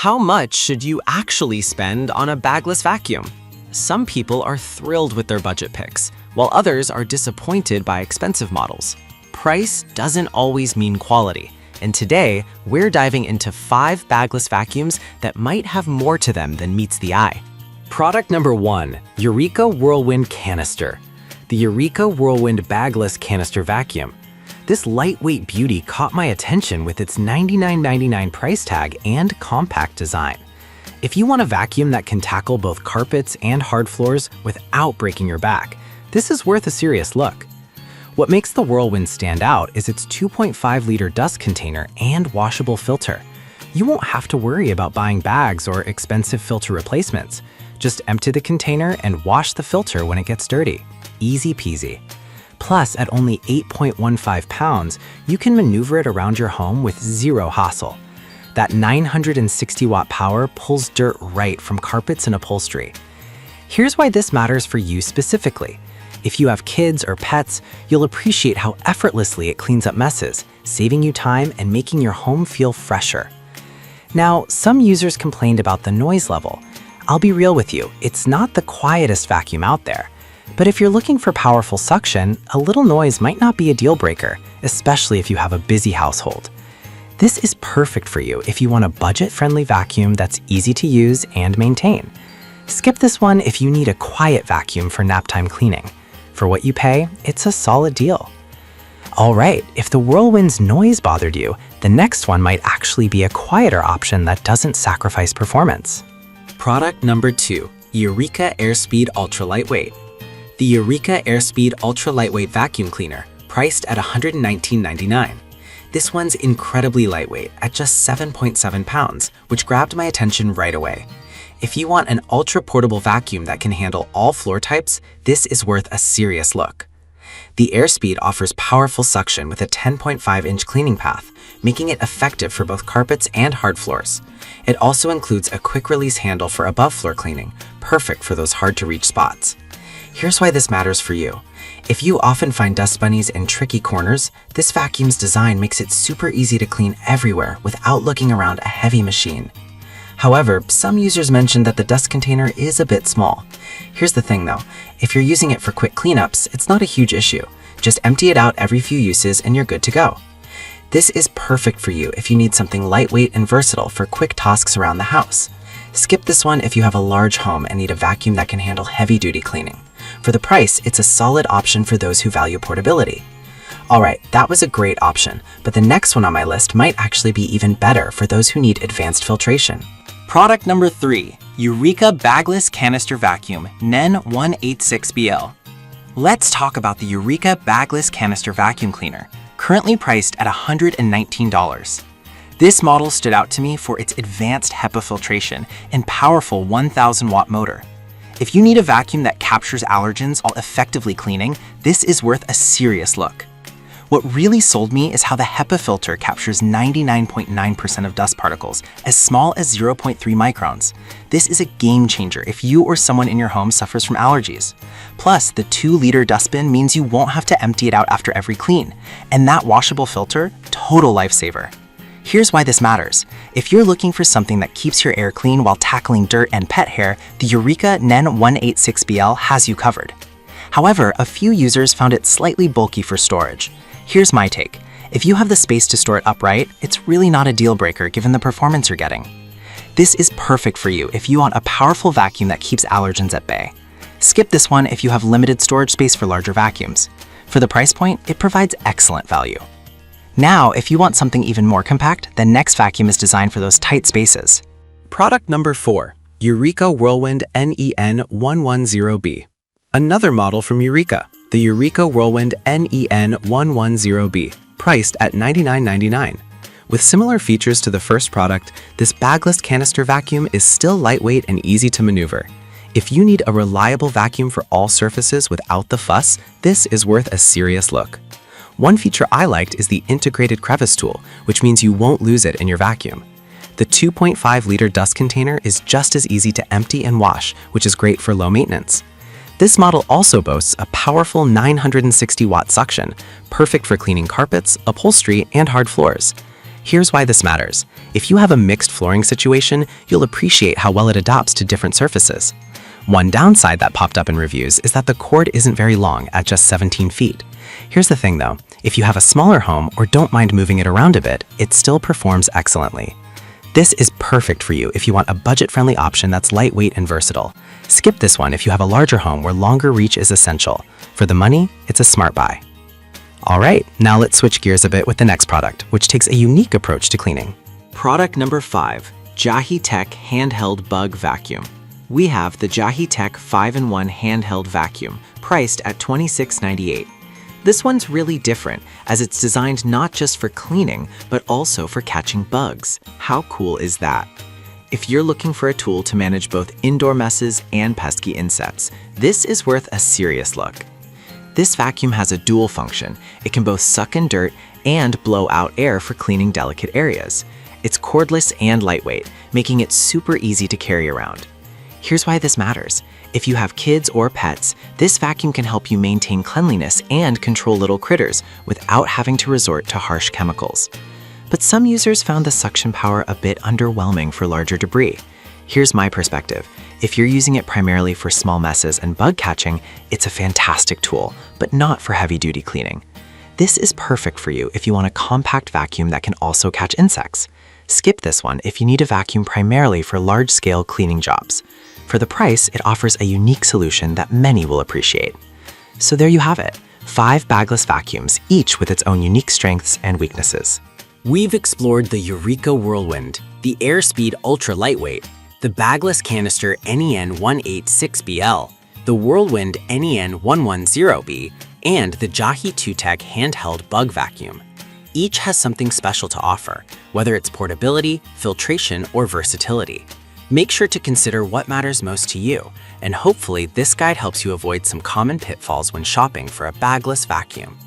How much should you actually spend on a bagless vacuum? Some people are thrilled with their budget picks, while others are disappointed by expensive models. Price doesn't always mean quality, and today we're diving into 5 bagless vacuums that might have more to them than meets the eye. Product number 1, Eureka Whirlwind Canister. The Eureka Whirlwind Bagless Canister Vacuum. This lightweight beauty caught my attention with its $99.99 price tag and compact design. If you want a vacuum that can tackle both carpets and hard floors without breaking your back, this is worth a serious look. What makes the Whirlwind stand out is its 2.5-liter dust container and washable filter. You won't have to worry about buying bags or expensive filter replacements. Just empty the container and wash the filter when it gets dirty. Easy peasy. Plus, at only 8.15 pounds, you can maneuver it around your home with zero hassle. That 960-watt power pulls dirt right from carpets and upholstery. Here's why this matters for you specifically. If you have kids or pets, you'll appreciate how effortlessly it cleans up messes, saving you time and making your home feel fresher. Now, some users complained about the noise level. I'll be real with you, it's not the quietest vacuum out there. But if you're looking for powerful suction, a little noise might not be a deal breaker, especially if you have a busy household. This is perfect for you if you want a budget-friendly vacuum that's easy to use and maintain. Skip this one if you need a quiet vacuum for naptime cleaning. For what you pay, it's a solid deal. All right, if the Whirlwind's noise bothered you, the next one might actually be a quieter option that doesn't sacrifice performance. Product number 2, Eureka Airspeed Ultra Lightweight. The Eureka Airspeed Ultra Lightweight Vacuum Cleaner, priced at $119.99. This one's incredibly lightweight at just 7.7 pounds, which grabbed my attention right away. If you want an ultra-portable vacuum that can handle all floor types, this is worth a serious look. The Airspeed offers powerful suction with a 10.5-inch cleaning path, making it effective for both carpets and hard floors. It also includes a quick-release handle for above-floor cleaning, perfect for those hard-to-reach spots. Here's why this matters for you. If you often find dust bunnies in tricky corners, this vacuum's design makes it super easy to clean everywhere without looking around a heavy machine. However, some users mentioned that the dust container is a bit small. Here's the thing though, if you're using it for quick cleanups, it's not a huge issue. Just empty it out every few uses and you're good to go. This is perfect for you if you need something lightweight and versatile for quick tasks around the house. Skip this one if you have a large home and need a vacuum that can handle heavy-duty cleaning. For the price, it's a solid option for those who value portability. Alright, that was a great option, but the next one on my list might actually be even better for those who need advanced filtration. Product number 3, Eureka Bagless Canister Vacuum, NEN 186BL. Let's talk about the Eureka Bagless Canister Vacuum Cleaner, currently priced at $119. This model stood out to me for its advanced HEPA filtration and powerful 1,000-watt motor. If you need a vacuum that captures allergens while effectively cleaning, this is worth a serious look. What really sold me is how the HEPA filter captures 99.9% of dust particles, as small as 0.3 microns. This is a game changer if you or someone in your home suffers from allergies. Plus, the 2-liter dustbin means you won't have to empty it out after every clean. And that washable filter, total lifesaver. Here's why this matters. If you're looking for something that keeps your air clean while tackling dirt and pet hair, the Eureka NEN 186BL has you covered. However, a few users found it slightly bulky for storage. Here's my take. If you have the space to store it upright, it's really not a deal breaker given the performance you're getting. This is perfect for you if you want a powerful vacuum that keeps allergens at bay. Skip this one if you have limited storage space for larger vacuums. For the price point, it provides excellent value. Now, if you want something even more compact, the next vacuum is designed for those tight spaces. Product number 4, Eureka Whirlwind NEN 110B. Another model from Eureka, the Eureka Whirlwind NEN 110B, priced at $99.99. With similar features to the first product, this bagless canister vacuum is still lightweight and easy to maneuver. If you need a reliable vacuum for all surfaces without the fuss, this is worth a serious look. One feature I liked is the integrated crevice tool, which means you won't lose it in your vacuum. The 2.5-liter dust container is just as easy to empty and wash, which is great for low maintenance. This model also boasts a powerful 960-watt suction, perfect for cleaning carpets, upholstery, and hard floors. Here's why this matters. If you have a mixed flooring situation, you'll appreciate how well it adapts to different surfaces. One downside that popped up in reviews is that the cord isn't very long at just 17 feet. Here's the thing though, if you have a smaller home or don't mind moving it around a bit, it still performs excellently. This is perfect for you if you want a budget-friendly option that's lightweight and versatile. Skip this one if you have a larger home where longer reach is essential. For the money, it's a smart buy. Alright, now let's switch gears a bit with the next product, which takes a unique approach to cleaning. Product number 5, Jahi Tech Handheld Bug Vacuum. We have the Jahi Tech 5-in-1 Handheld Vacuum, priced at $26.98. This one's really different, as it's designed not just for cleaning, but also for catching bugs. How cool is that? If you're looking for a tool to manage both indoor messes and pesky insects, this is worth a serious look. This vacuum has a dual function. It can both suck in dirt and blow out air for cleaning delicate areas. It's cordless and lightweight, making it super easy to carry around. Here's why this matters. If you have kids or pets, this vacuum can help you maintain cleanliness and control little critters without having to resort to harsh chemicals. But some users found the suction power a bit underwhelming for larger debris. Here's my perspective. If you're using it primarily for small messes and bug catching, it's a fantastic tool, but not for heavy-duty cleaning. This is perfect for you if you want a compact vacuum that can also catch insects. Skip this one if you need a vacuum primarily for large-scale cleaning jobs. For the price, it offers a unique solution that many will appreciate. So there you have it, 5 bagless vacuums, each with its own unique strengths and weaknesses. We've explored the Eureka Whirlwind, the Airspeed Ultra Lightweight, the Bagless Canister NEN186BL, the Whirlwind NEN110B, and the Jahi Tech Handheld Bug Vacuum. Each has something special to offer, whether it's portability, filtration, or versatility. Make sure to consider what matters most to you, and hopefully this guide helps you avoid some common pitfalls when shopping for a bagless vacuum.